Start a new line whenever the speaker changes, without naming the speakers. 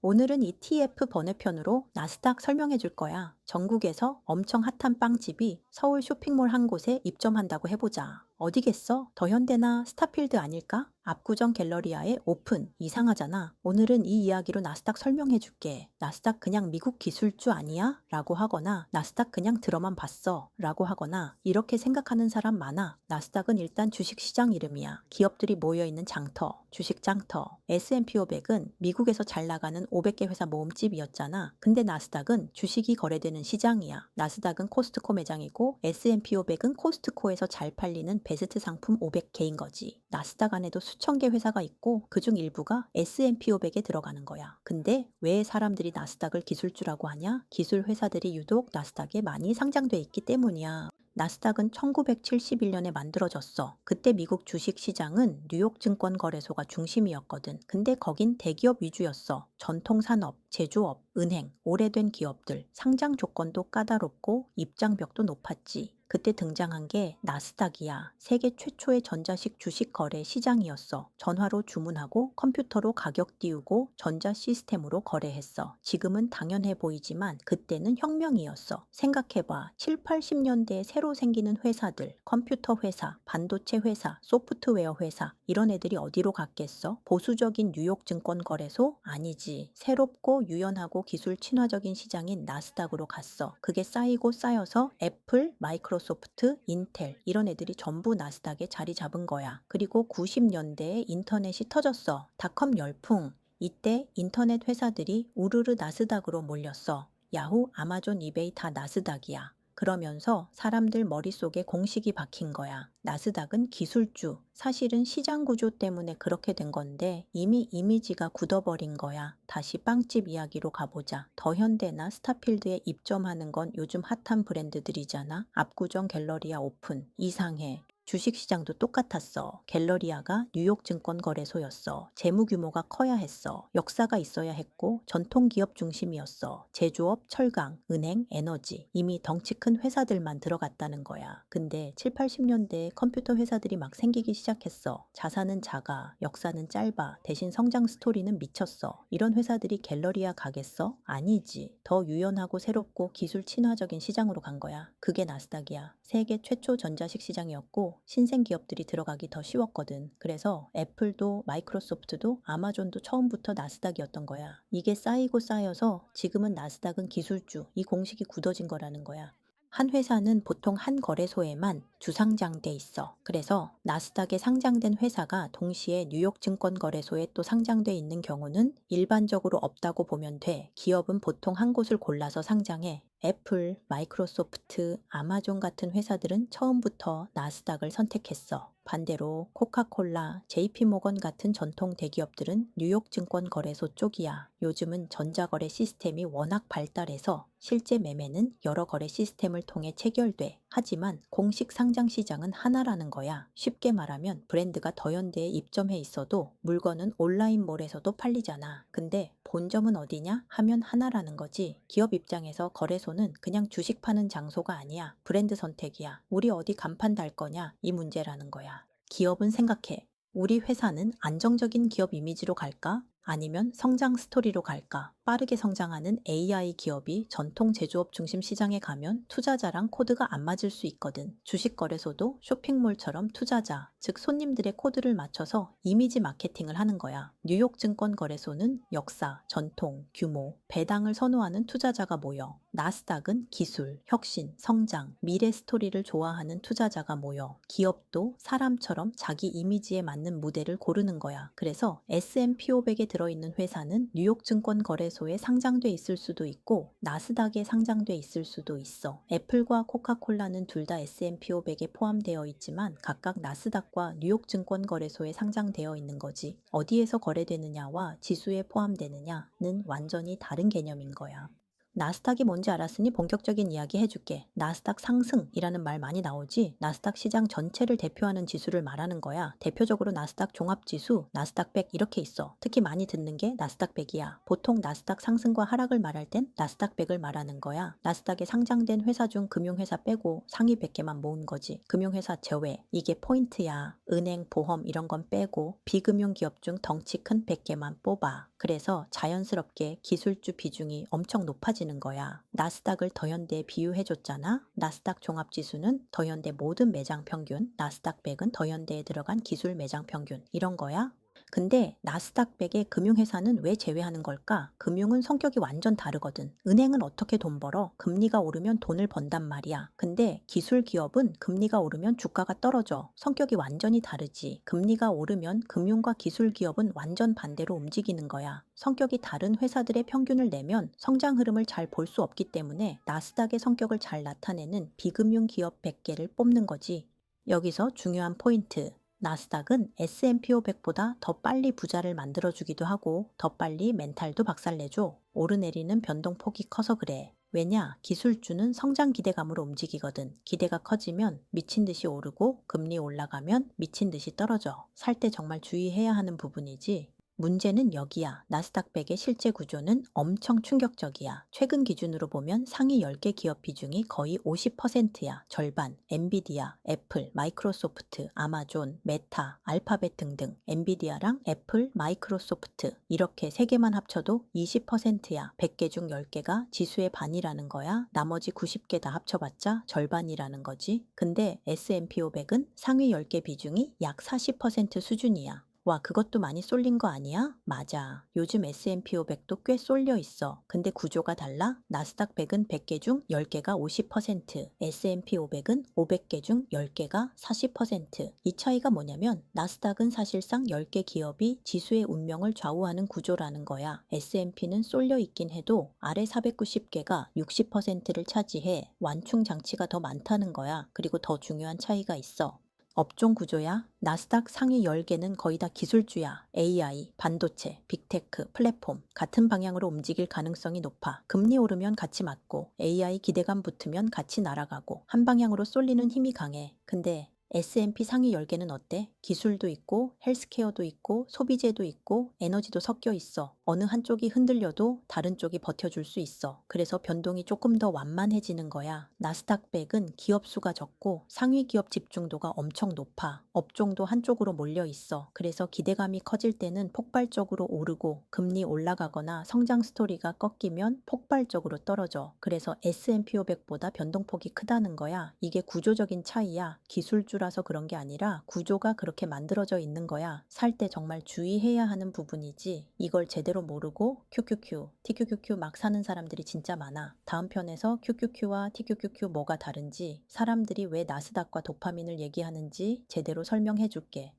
오늘은 ETF 번외편으로 나스닥 설명해 줄 거야. 전국에서 엄청 핫한 빵집이 서울 쇼핑몰 한 곳에 입점한다고 해보자. 어디겠어? 더현대나 스타필드 아닐까? 압구정 갤러리아의 오픈. 이상하잖아. 오늘은 이 이야기로 나스닥 설명해 줄게. 나스닥 그냥 미국 기술주 아니야? 라고 하거나 나스닥 그냥 들어만 봤어. 라고 하거나 이렇게 생각하는 사람 많아. 나스닥은 일단 주식시장 이름이야. 기업들이 모여있는 장터, 주식 장터. S&P 500은 미국에서 잘 나가는 500개 회사 모음집이었잖아. 근데 나스닥은 주식이 거래되는 시장이야. 나스닥은 코스트코 매장이고 S&P 500은 코스트코에서 잘 팔리는 베스트 상품 500개인 거지. 나스닥 안에도 수천 개 회사가 있고 그중 일부가 S&P 500에 들어가는 거야. 근데 왜 사람들이 나스닥을 기술주라고 하냐? 기술 회사들이 유독 나스닥에 많이 상장돼 있기 때문이야. 나스닥은 1971년에 만들어졌어. 그때 미국 주식시장은 뉴욕 증권거래소가 중심이었거든. 근데 거긴 대기업 위주였어. 전통산업, 제조업, 은행, 오래된 기업들, 상장 조건도 까다롭고 입장벽도 높았지. 그때 등장한 게 나스닥이야. 세계 최초의 전자식 주식 거래 시장이었어. 전화로 주문하고 컴퓨터로 가격 띄우고 전자 시스템으로 거래했어. 지금은 당연해 보이지만 그때는 혁명이었어. 생각해봐. 7, 80년대에 새로 생기는 회사들, 컴퓨터 회사, 반도체 회사, 소프트웨어 회사 이런 애들이 어디로 갔겠어? 보수적인 뉴욕 증권거래소? 아니지. 새롭고 유연하고 기술 친화적인 시장인 나스닥으로 갔어. 그게 쌓이고 쌓여서 애플, 마이크로소프트, 인텔 이런 애들이 전부 나스닥에 자리 잡은 거야. 그리고 90년대에 인터넷이 터졌어. 닷컴 열풍. 이때 인터넷 회사들이 우르르 나스닥으로 몰렸어. 야후, 아마존, 이베이 다 나스닥이야. 그러면서 사람들 머릿속에 공식이 박힌 거야. 나스닥은 기술주. 사실은 시장 구조 때문에 그렇게 된 건데 이미 이미지가 굳어버린 거야. 다시 빵집 이야기로 가보자. 더현대나 스타필드에 입점하는 건 요즘 핫한 브랜드들이잖아. 압구정 갤러리아 오픈. 이상해. 주식시장도 똑같았어. 갤러리아가 뉴욕 증권거래소였어. 재무 규모가 커야 했어. 역사가 있어야 했고 전통기업 중심이었어. 제조업, 철강, 은행, 에너지. 이미 덩치 큰 회사들만 들어갔다는 거야. 근데 7, 80년대에 컴퓨터 회사들이 막 생기기 시작했어. 자산은 작아, 역사는 짧아. 대신 성장 스토리는 미쳤어. 이런 회사들이 갤러리아 가겠어? 아니지. 더 유연하고 새롭고 기술 친화적인 시장으로 간 거야. 그게 나스닥이야. 세계 최초 전자식 시장이었고 신생 기업들이 들어가기 더 쉬웠거든. 그래서 애플도 마이크로소프트도 아마존도 처음부터 나스닥이었던 거야. 이게 쌓이고 쌓여서 지금은 나스닥은 기술주, 이 공식이 굳어진 거라는 거야. 한 회사는 보통 한 거래소에만 주상장돼 있어. 그래서 나스닥에 상장된 회사가 동시에 뉴욕 증권거래소에 또 상장돼 있는 경우는 일반적으로 없다고 보면 돼. 기업은 보통 한 곳을 골라서 상장해. 애플, 마이크로소프트, 아마존 같은 회사들은 처음부터 나스닥을 선택했어. 반대로 코카콜라, JP모건 같은 전통 대기업들은 뉴욕 증권거래소 쪽이야. 요즘은 전자거래 시스템이 워낙 발달해서 실제 매매는 여러 거래 시스템을 통해 체결돼. 하지만 공식 상장 시장은 하나라는 거야. 쉽게 말하면 브랜드가 더현대에 입점해 있어도 물건은 온라인몰에서도 팔리잖아. 근데 본점은 어디냐? 하면 하나라는 거지. 기업 입장에서 거래소는 그냥 주식 파는 장소가 아니야. 브랜드 선택이야. 우리 어디 간판 달 거냐? 이 문제라는 거야. 기업은 생각해. 우리 회사는 안정적인 기업 이미지로 갈까? 아니면 성장 스토리로 갈까? 빠르게 성장하는 AI 기업이 전통 제조업 중심 시장에 가면 투자자랑 코드가 안 맞을 수 있거든. 주식 거래소도 쇼핑몰처럼 투자자, 즉 손님들의 코드를 맞춰서 이미지 마케팅을 하는 거야. 뉴욕 증권 거래소는 역사, 전통, 규모, 배당을 선호하는 투자자가 모여. 나스닥은 기술, 혁신, 성장, 미래 스토리를 좋아하는 투자자가 모여. 기업도 사람처럼 자기 이미지에 맞는 무대를 고르는 거야. 그래서 S&P 500에 들어있는 회사는 뉴욕 증권 거래소에 상장돼 있을 수도 있고 나스닥에 상장돼 있을 수도 있어. 애플과 코카콜라는 둘 다 S&P 500에 포함되어 있지만 각각 나스닥과 뉴욕 증권 거래소에 상장되어 있는 거지. 어디에서 거래되느냐와 지수에 포함되느냐는 완전히 다른 개념인 거야. 나스닥이 뭔지 알았으니 본격적인 이야기 해줄게. 나스닥 상승이라는 말 많이 나오지? 나스닥 시장 전체를 대표하는 지수를 말하는 거야. 대표적으로 나스닥 종합지수, 나스닥 100 이렇게 있어. 특히 많이 듣는 게 나스닥 100이야. 보통 나스닥 상승과 하락을 말할 땐 나스닥 100을 말하는 거야. 나스닥에 상장된 회사 중 금융회사 빼고 상위 100개만 모은 거지. 금융회사 제외. 이게 포인트야. 은행, 보험 이런 건 빼고 비금융 기업 중 덩치 큰 100개만 뽑아. 그래서 자연스럽게 기술주 비중이 엄청 높아지는 거야. 나스닥을 더현대에 비유해줬잖아. 나스닥 종합지수는 더현대 모든 매장 평균, 나스닥 100은 더현대에 들어간 기술 매장 평균 이런 거야. 근데 나스닥 100의 금융회사는 왜 제외하는 걸까? 금융은 성격이 완전 다르거든. 은행은 어떻게 돈 벌어? 금리가 오르면 돈을 번단 말이야. 근데 기술 기업은 금리가 오르면 주가가 떨어져. 성격이 완전히 다르지. 금리가 오르면 금융과 기술 기업은 완전 반대로 움직이는 거야. 성격이 다른 회사들의 평균을 내면 성장 흐름을 잘 볼 수 없기 때문에 나스닥의 성격을 잘 나타내는 비금융 기업 100개를 뽑는 거지. 여기서 중요한 포인트. 나스닥은 S&P 500보다 더 빨리 부자를 만들어주기도 하고 더 빨리 멘탈도 박살내줘. 오르내리는 변동폭이 커서 그래. 왜냐? 기술주는 성장 기대감으로 움직이거든. 기대가 커지면 미친 듯이 오르고 금리 올라가면 미친 듯이 떨어져. 살 때 정말 주의해야 하는 부분이지. 문제는 여기야. 나스닥 100의 실제 구조는 엄청 충격적이야. 최근 기준으로 보면 상위 10개 기업 비중이 거의 50%야. 절반. 엔비디아, 애플, 마이크로소프트, 아마존, 메타, 알파벳 등등. 엔비디아랑 애플, 마이크로소프트 이렇게 3개만 합쳐도 20%야. 100개 중 10개가 지수의 반이라는 거야. 나머지 90개 다 합쳐봤자 절반이라는 거지. 근데 S&P 500은 상위 10개 비중이 약 40% 수준이야. 와, 그것도 많이 쏠린 거 아니야? 맞아. 요즘 S&P 500도 꽤 쏠려 있어. 근데 구조가 달라? 나스닥 100은 100개 중 10개가 50%, S&P 500은 500개 중 10개가 40%. 이 차이가 뭐냐면 나스닥은 사실상 10개 기업이 지수의 운명을 좌우하는 구조라는 거야. S&P는 쏠려 있긴 해도 아래 490개가 60%를 차지해 완충 장치가 더 많다는 거야. 그리고 더 중요한 차이가 있어. 업종 구조야. 나스닥 상위 10개는 거의 다 기술주야. AI, 반도체, 빅테크, 플랫폼 같은 방향으로 움직일 가능성이 높아. 금리 오르면 같이 맞고 AI 기대감 붙으면 같이 날아가고 한 방향으로 쏠리는 힘이 강해. 근데 S&P 상위 10개는 어때? 기술도 있고 헬스케어도 있고 소비재도 있고 에너지도 섞여 있어. 어느 한쪽이 흔들려도 다른 쪽이 버텨줄 수 있어. 그래서 변동이 조금 더 완만해지는 거야. 나스닥 100은 기업 수가 적고 상위 기업 집중도가 엄청 높아. 업종도 한쪽으로 몰려 있어. 그래서 기대감이 커질 때는 폭발적으로 오르고 금리 올라가거나 성장 스토리가 꺾이면 폭발적으로 떨어져. 그래서 S&P 500보다 변동폭이 크다는 거야. 이게 구조적인 차이야. 기술주라서 그런 게 아니라 구조가 그렇게 만들어져 있는 거야. 살 때 정말 주의해야 하는 부분이지. 이걸 제대로 모르고 QQQ, TQQQ 막 사는 사람들이 진짜 많아. 다음 편에서 QQQ와 TQQQ 뭐가 다른지, 사람들이 왜 나스닥과 도파민을 얘기하는지 제대로 설명해 줄게.